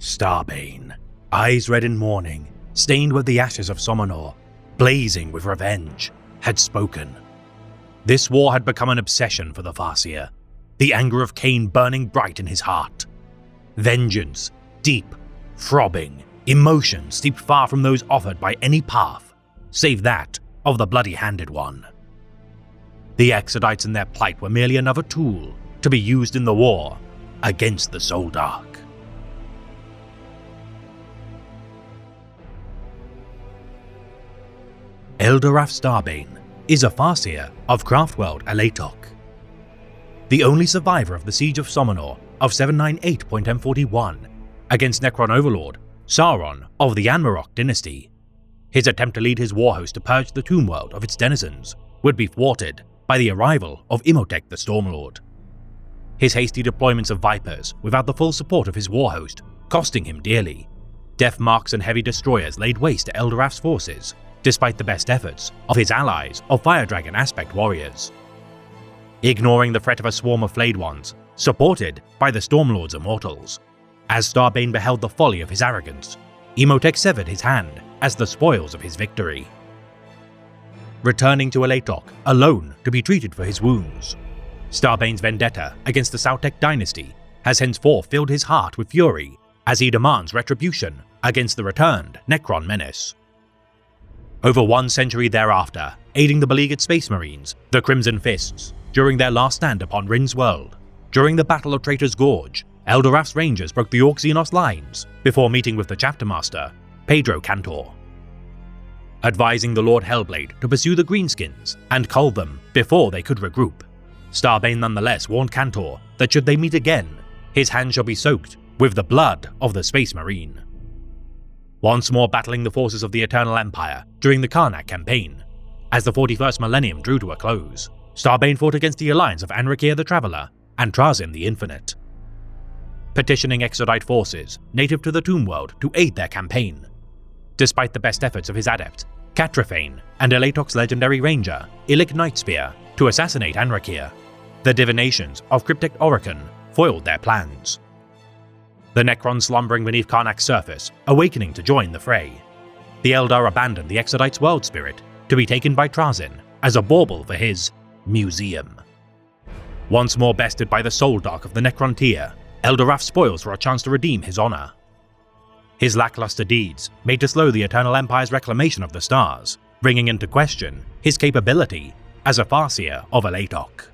Starbane, eyes red in mourning, stained with the ashes of Somanor, blazing with revenge, had spoken. This war had become an obsession for the Farseer, the anger of Cain burning bright in his heart. Vengeance, deep, throbbing, emotion steeped far from those offered by any path, save that of the bloody-handed one. The Exodites in their plight were merely another tool to be used in the war against the Soldark. Eldorath Starbane is a Farseer of Craftworld Alatok. The only survivor of the Siege of Somanor of 798.M41 against Necron Overlord Sauron of the Anmarok dynasty. His attempt to lead his war host to purge the Tomb World of its denizens would be thwarted by the arrival of Imhotep the Stormlord. His hasty deployments of Vipers without the full support of his war host costing him dearly. Death marks and heavy destroyers laid waste to Eldorath's forces, despite the best efforts of his allies of Fire Dragon Aspect warriors. Ignoring the threat of a swarm of flayed ones, supported by the Stormlord's immortals. As Starbane beheld the folly of his arrogance, Imhotep severed his hand as the spoils of his victory. Returning to Alatok alone to be treated for his wounds, Starbane's vendetta against the Sautek dynasty has henceforth filled his heart with fury as he demands retribution against the returned Necron menace. Over 1 century thereafter, aiding the beleaguered Space Marines, the Crimson Fists, during their last stand upon Rin's world, during the Battle of Traitor's Gorge, Eldorath's Rangers broke the Orc Xenos lines before meeting with the Chapter Master, Pedro Cantor, advising the Lord Hellblade to pursue the Greenskins and cull them before they could regroup. Starbane nonetheless warned Cantor that should they meet again, his hands shall be soaked with the blood of the Space Marine. Once more battling the forces of the Eternal Empire during the Karnak campaign. As the 41st millennium drew to a close, Starbane fought against the alliance of Anrakyr the Traveller and Trazyn the Infinite, petitioning Exodite forces native to the Tomb World to aid their campaign. Despite the best efforts of his adept, Catrafane, and Alatok's legendary ranger, Illic Nightspear, to assassinate Anrakyr, the divinations of Cryptek Oricon foiled their plans. The Necrons slumbering beneath Karnak's surface, awakening to join the fray. The Eldar abandoned the Exodite's world spirit to be taken by Trazyn as a bauble for his museum. Once more bested by the Soldark of the Necrontyr, Eldorath spoils for a chance to redeem his honor. His lackluster deeds made to slow the Eternal Empire's reclamation of the stars, bringing into question his capability as a Farseer of Alatok.